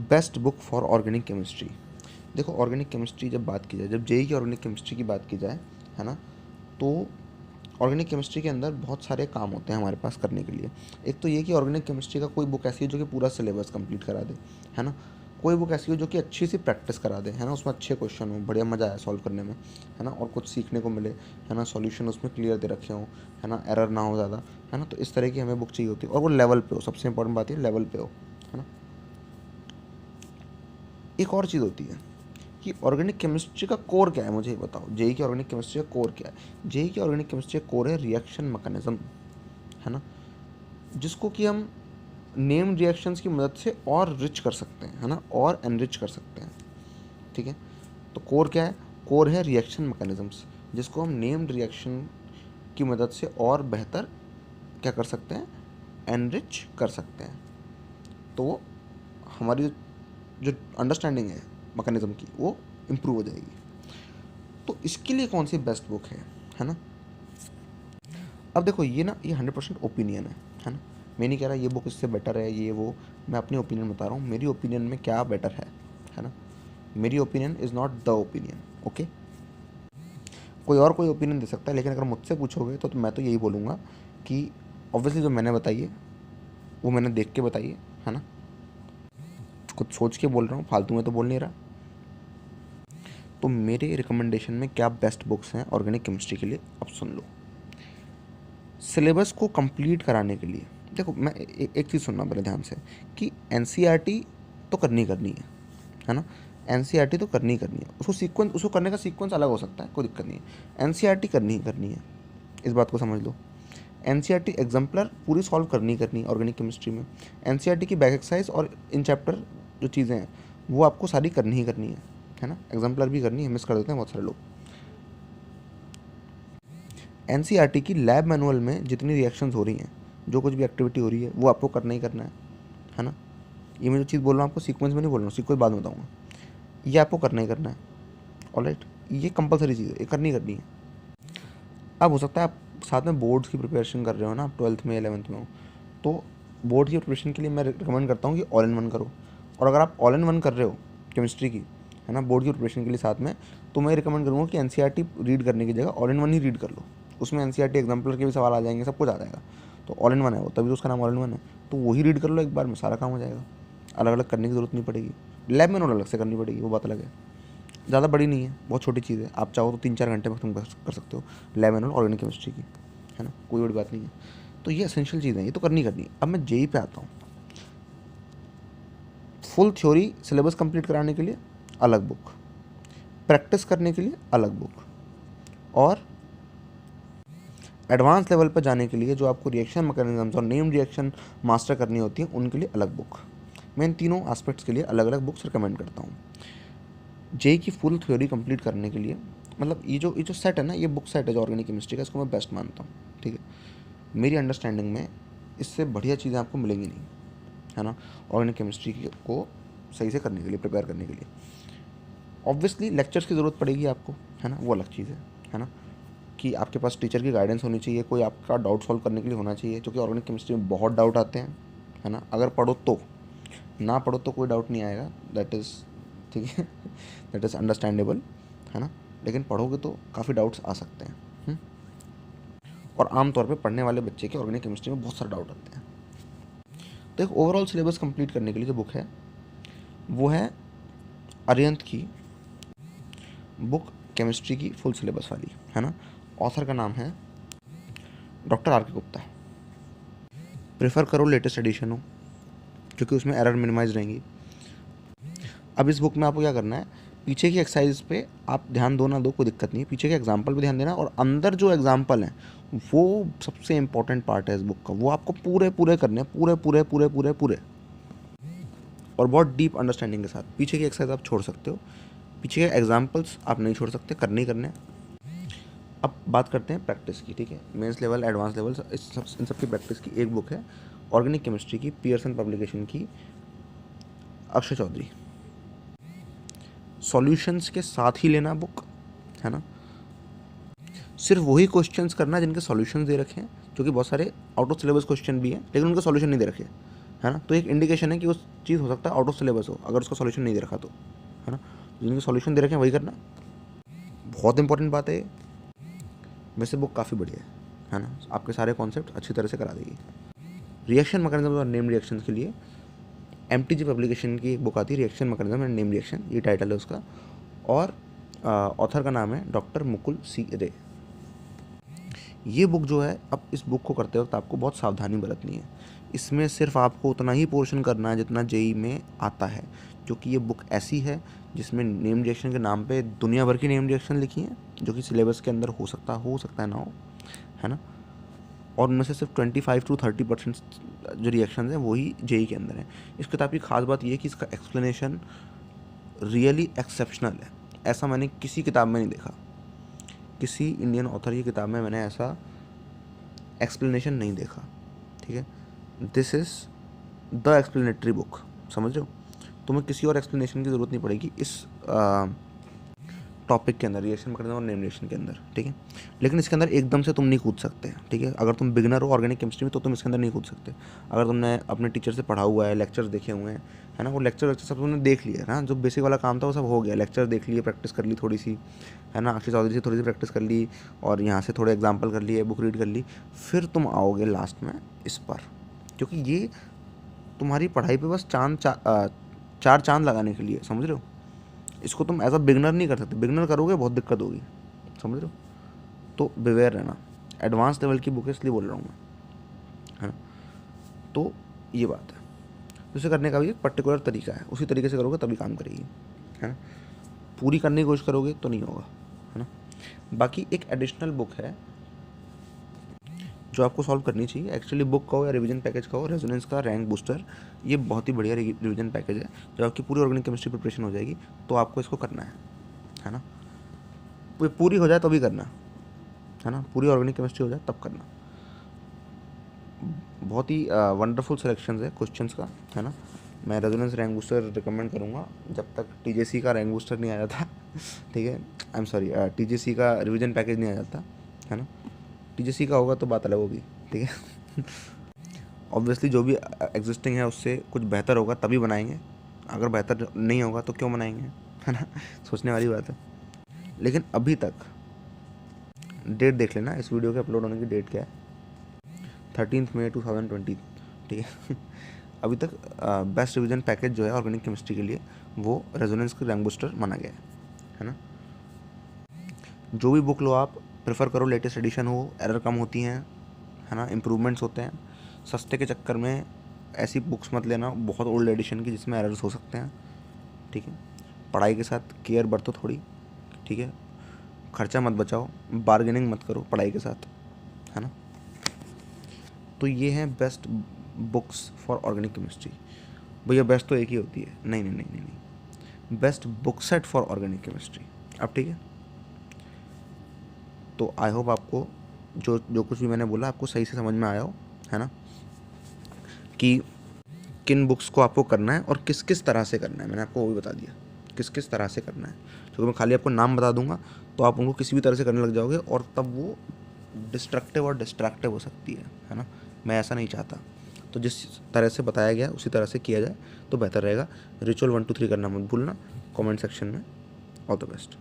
Best book for organic chemistry. देखो organic chemistry जब बात की जाए, जब जेई की ऑर्गेनिक केमिस्ट्री की बात की जाए, है ना, तो ऑर्गेनिक केमिस्ट्री के अंदर बहुत सारे काम होते हैं हमारे पास करने के लिए। एक तो ये कि ऑर्गेनिक केमिस्ट्री का कोई बुक ऐसी हो जो कि पूरा सिलेबस कंप्लीट करा दे, है ना। कोई बुक ऐसी हो जो कि अच्छी सी प्रैक्टिस करा दे, है ना, उसमें अच्छे क्वेश्चन हो, बढ़िया मज़ा आए सॉल्व करने में, है ना, और कुछ सीखने को मिले, है ना, सॉल्यूशन उसमें क्लियर दे रखे हों, है ना, एरर ना हो ज़्यादा, है ना। तो इस तरह की हमें बुक चाहिए होती है और वो लेवल पे हो, सबसे इंपॉर्टेंट बात है लेवल पे हो, है ना। एक और चीज़ होती है कि ऑर्गेनिक केमिस्ट्री का कोर क्या है, मुझे बताओ, जेई की ऑर्गेनिक केमिस्ट्री का कोर क्या है। जेई की ऑर्गेनिक केमिस्ट्री का कोर है रिएक्शन मैकेनिज्म, है ना, जिसको कि हम नेम रिएक्शंस की मदद से और रिच कर सकते हैं, है ना, और एनरिच कर सकते हैं, ठीक है। तो कोर क्या है, कोर है रिएक्शन मैकेनिज्म्स, जिसको हम नेम्ड रिएक्शन की मदद से और बेहतर क्या कर सकते हैं, एनरिच कर सकते हैं। तो हमारी जो अंडरस्टैंडिंग है मैकेनिज्म की वो इम्प्रूव हो जाएगी। तो इसके लिए कौन सी बेस्ट बुक है ना। अब देखो ये ना, ये 100% ओपिनियन है ना। मैं नहीं कह रहा ये बुक इससे बेटर है ये वो, मैं अपनी ओपिनियन बता रहा हूँ, मेरी ओपिनियन में क्या बेटर है ना। मेरी opinion is not the opinion, okay. कोई ओपिनियन दे सकता है, लेकिन अगर मुझसे पूछोगे तो मैं तो यही बोलूँगा कि ऑब्वियसली जो मैंने बताई है वो मैंने देख के बताई है ना। कुछ सोच के बोल रहा हूँ, फालतू में तो बोल नहीं रहा। तो मेरे रिकमेंडेशन में क्या बेस्ट बुक्स हैं ऑर्गेनिक केमिस्ट्री के लिए, अब सुन लो। सिलेबस को कंप्लीट कराने के लिए देखो, मैं एक चीज़ सुनना पहले ध्यान से कि एनसीईआरटी तो करनी है ना। एनसीईआरटी तो करनी है, उसको करने का सीक्वेंस अलग हो सकता है, कोई दिक्कत नहीं है। एनसीईआरटी करनी है, इस बात को समझ लो। एनसीईआरटी एग्जाम्पलर पूरी सॉल्व करनी है ऑर्गेनिक केमिस्ट्री में। एनसीईआरटी की बैक एक्सरसाइज और इन चैप्टर जो चीज़ें हैं वो आपको सारी करनी है ना। एग्जाम्पलर भी करनी है, मिस कर देते हैं बहुत सारे लोग। एनसीईआरटी की लैब मैनुअल में जितनी रिएक्शंस हो रही हैं, जो कुछ भी एक्टिविटी हो रही है वो आपको करना है ना। ये मैं जो चीज़ बोल रहा हूँ आपको सीक्वेंस में नहीं बोल रहा हूँ, सीक्वेंस बाद में बताऊँगा। ये आपको करना है, ऑलराइट। ये कंपलसरी चीज़ है, ये करनी है। अब हो सकता है आप साथ में बोर्ड्स की प्रिपरेशन कर रहे हो ना, आप 12th में 11th में हो, तो बोर्ड की प्रिपरेशन के लिए मैं रिकमेंड करता हूँ कि ऑल इन वन करो। और अगर आप ऑल इन वन कर रहे हो केमिस्ट्री की, है ना, बोर्ड की प्रिपरेशन के लिए साथ में, तो मैं रिकमेंड करूँगा कि एनसीईआरटी रीड करने की जगह all in one he read कर लो। उसमें एनसीईआरटी एग्जाम्पलर के भी सवाल आ जाएंगे, सब कुछ आ जाएगा। तो ऑल इन वन है वो, तभी तो उसका नाम ऑल इन वन है। तो वही रीड कर लो एक बार में, सारा काम हो जाएगा। अलग अलग करने की ज़रूरत नहीं पड़ेगी। लैब में अलग से करनी पड़ेगी, वो बात अलग है। ज़्यादा बड़ी नहीं है, बहुत छोटी चीज़ है। आप चाहो तो 3-4 घंटे में तुम कर सकते हो लैब एनुअल ऑर्गेनिक केमिस्ट्री की, है ना, कोई बड़ी बात नहीं है। तो ये एसेंशियल चीज़ें हैं, ये तो करनी है। अब मैं जेई पे आता हूँ। फुल थ्योरी सिलेबस कंप्लीट कराने के लिए अलग बुक, प्रैक्टिस करने के लिए अलग बुक, और एडवांस लेवल पर जाने के लिए जो आपको रिएक्शन मैकेनिज्म्स और नेम रिएक्शन मास्टर करनी होती है उनके लिए अलग बुक। मैं इन तीनों एस्पेक्ट्स के लिए अलग अलग बुक्स रिकमेंड करता हूँ। जेई की फुल थ्योरी कंप्लीट करने के लिए, मतलब ये जो सेट है ना, ये बुक सेट है जो ऑर्गेनिक केमिस्ट्री का, इसको मैं बेस्ट मानता हूँ, ठीक है। मेरी अंडरस्टैंडिंग में इससे बढ़िया चीज़ें आपको मिलेंगी नहीं, है ना, ऑर्गेनिक केमिस्ट्री को सही से करने के लिए, प्रिपेयर करने के लिए। ऑब्वियसली लेक्चर्स की ज़रूरत पड़ेगी आपको, है ना, वो अलग चीज़ है ना, कि आपके पास टीचर की गाइडेंस होनी चाहिए, कोई आपका डाउट सॉल्व करने के लिए होना चाहिए, क्योंकि ऑर्गेनिक केमिस्ट्री में बहुत डाउट आते हैं, है ना। अगर पढ़ो तो, ना पढ़ो तो कोई डाउट नहीं आएगा, दैट इज़ ठीक है, दैट इज़ अंडरस्टैंडेबल, है ना। लेकिन पढ़ोगे तो काफ़ी डाउट्स आ सकते हैं। और आमतौर पे पढ़ने वाले बच्चे के ऑर्गेनिक केमिस्ट्री में बहुत सारे डाउट आते हैं। तो एक ओवरऑल सिलेबस कंप्लीट करने के लिए जो बुक है वो है अरिहंत की बुक, केमिस्ट्री की फुल सिलेबस वाली, है ना। ऑथर का नाम है डॉक्टर आर के गुप्ता। प्रेफर करो लेटेस्ट एडिशन हो, क्योंकि उसमें एरर मिनिमाइज रहेंगी। अब इस बुक में आपको क्या करना है, पीछे की एक्सरसाइज पे आप ध्यान दो ना दो कोई दिक्कत नहीं है, पीछे के एग्जाम्पल पे ध्यान देना, और अंदर जो एग्जाम्पल हैं वो सबसे इंपॉर्टेंट पार्ट है इस बुक का, वो आपको पूरे पूरे करने हैं, पूरे पूरे पूरे पूरे पूरे, और बहुत डीप अंडरस्टैंडिंग के साथ। पीछे की एक्सरसाइज आप छोड़ सकते हो, पीछे के एग्जाम्पल्स आप नहीं छोड़ सकते, करने ही करने। अब बात करते हैं प्रैक्टिस की, ठीक है। मेंस लेवल, एडवांस लेवल, इन सब की प्रैक्टिस की एक बुक है ऑर्गेनिक केमिस्ट्री की, पियर्सन पब्लिकेशन की, अक्षय चौधरी। सॉल्यूशंस के साथ ही लेना बुक, है ना। सिर्फ वही क्वेश्चंस करना जिनके सॉल्यूशंस दे रखे हैं, क्योंकि बहुत सारे आउट ऑफ सिलेबस क्वेश्चन भी हैं लेकिन उनके सॉल्यूशन नहीं दे रखे, है ना। तो एक इंडिकेशन है कि उस चीज़ हो सकता है आउट ऑफ सिलेबस हो, अगर उसका सॉल्यूशन नहीं दे रखा तो, है ना। जिनके सॉल्यूशन दे रखे हैं वही करना, बहुत इंपॉर्टेंट बात है ये। वैसे बुक काफ़ी बढ़िया है ना, आपके सारे कॉन्सेप्ट अच्छी तरह से करा देगी। रिएक्शन मैकेनिज्म और नेम रिएक्शन के लिए MTG पब्लिकेशन की एक बुक आती है, reaction mechanism and name reaction, ये टाइटल है उसका, और ऑथर का नाम है डॉक्टर मुकुल सी रे। ये बुक जो है, अब इस बुक को करते वक्त आपको बहुत सावधानी बरतनी है। इसमें सिर्फ आपको उतना ही पोर्शन करना है जितना जेई में आता है, क्योंकि ये बुक ऐसी है जिसमें नेम रिएक्शन के नाम पे दुनिया भर की नेम रिएक्शन लिखी हैं, जो कि सिलेबस के अंदर हो सकता है ना हो, है ना। और उनमें से सिर्फ 25 to 30% जो रिएक्शन हैं वही जेई के अंदर हैं। इस किताब की खास बात ये है कि इसका एक्सप्लेनेशन रियली एक्सेप्शनल है। ऐसा मैंने किसी किताब में नहीं देखा, किसी इंडियन ऑथर की किताब में मैंने ऐसा एक्सप्लेनेशन नहीं देखा, ठीक है। This is the explanatory book, समझ रहे हो। तुम्हें किसी और एक्सप्लेनेशन की ज़रूरत नहीं पड़ेगी इस टॉपिक के अंदर, रिएक्शन मैकेनिज्म और नेम रिएक्शन के अंदर, ठीक है। लेकिन इसके अंदर एकदम से तुम नहीं कूद सकते, ठीक है। अगर तुम बिगनर हो ऑर्गेनिक केमिस्ट्री में तो तुम इसके अंदर नहीं कूद सकते। अगर तुमने अपने टीचर से पढ़ा हुआ है, लेक्चर्स देखे हुए हैं, है ना, वो लेक्चर सब तुमने देख लिया है ना, जो बेसिक वाला काम था वो सब हो गया, लेक्चर देख लिए, प्रैक्टिस कर ली थोड़ी सी, है ना, अक्षय चौधरी से थोड़ी सी प्रैक्टिस कर ली, और यहाँ से थोड़े एग्जाम्पल कर लिए, बुक रीड कर ली, फिर तुम आओगे लास्ट में इस पर, क्योंकि ये तुम्हारी पढ़ाई पे बस चार चांद लगाने के लिए, समझ रहे हो। इसको तुम एज अ बिगनर नहीं कर सकते, बिगनर करोगे बहुत दिक्कत होगी, समझ रहे हो। तो बिवेयर रहना, एडवांस लेवल की बुक है इसलिए बोल रहा हूँ मैं, है ना। तो ये बात है, उसे करने का भी एक पर्टिकुलर तरीका है, उसी तरीके से करोगे तभी काम करेगी, है ना। पूरी करने की कोशिश करोगे तो नहीं होगा, है ना। बाकी एक एडिशनल बुक है जो आपको सॉल्व करनी चाहिए, एक्चुअली बुक कहो या रिवीजन पैकेज कहो, रेजोनेंस का रैंक बूस्टर, ये बहुत ही बढ़िया रिवीजन पैकेज है। जब आपकी पूरी ऑर्गेनिक केमिस्ट्री प्रिपरेशन हो जाएगी तो आपको इसको करना है ना। वो पूरी हो जाए तभी करना, है ना, पूरी ऑर्गेनिक केमिस्ट्री हो जाए तब करना। बहुत ही वंडरफुल सिलेक्शन है क्वेश्चंस का, है ना। मैं रेजोनेंस रैंक बूस्टर रिकमेंड करूँगा जब तक TJC का रैंक बूस्टर नहीं आ जाता, ठीक है। आई एम सॉरी, TJC का रिवीजन पैकेज नहीं आ जाता, है ना। TJC का होगा तो बात अलग होगी, ठीक है। ऑब्वियसली जो भी एग्जिस्टिंग है उससे कुछ बेहतर होगा तभी बनाएंगे, अगर बेहतर नहीं होगा तो क्यों बनाएंगे, है ना। सोचने वाली बात है। लेकिन अभी तक डेट देख लेना, इस वीडियो के अपलोड होने की डेट क्या है, 13 मई 2020, ठीक है। अभी तक बेस्ट रिवीजन पैकेज जो है ऑर्गेनिक केमिस्ट्री के लिए वो रेजोनेंस की रैंक बूस्टर माना गया है ना। जो भी बुक लो आप प्रेफर करो लेटेस्ट एडिशन हो, एरर कम होती हैं, है ना, इम्प्रूवमेंट्स होते हैं। सस्ते के चक्कर में ऐसी बुक्स मत लेना बहुत ओल्ड एडिशन की जिसमें एरर्स हो सकते हैं, ठीक है। पढ़ाई के साथ केयर बरतो थोड़ी, ठीक है। खर्चा मत बचाओ, बार्गेनिंग मत करो पढ़ाई के साथ, है ना। तो ये हैं best books for organic chemistry. भैया बेस्ट तो एक ही होती है, नहीं नहीं नहीं नहीं नहीं, best book set for organic chemistry. अब ठीक है, तो आई होप आपको जो जो कुछ भी मैंने बोला आपको सही से समझ में आया हो, है ना, कि किन बुक्स को आपको करना है और किस किस तरह से करना है। मैंने आपको वो भी बता दिया किस किस तरह से करना है, क्योंकि मैं खाली आपको नाम बता दूंगा तो आप उनको किसी भी तरह से करने लग जाओगे और तब वो डिस्ट्रक्टिव और डिस्ट्रैक्टिव हो सकती है ना। मैं ऐसा नहीं चाहता, तो जिस तरह से बताया गया उसी तरह से किया जाए तो बेहतर रहेगा। रिचुअल 1 2 3 करना मत भूलना। कमेंट सेक्शन में ऑल द बेस्ट।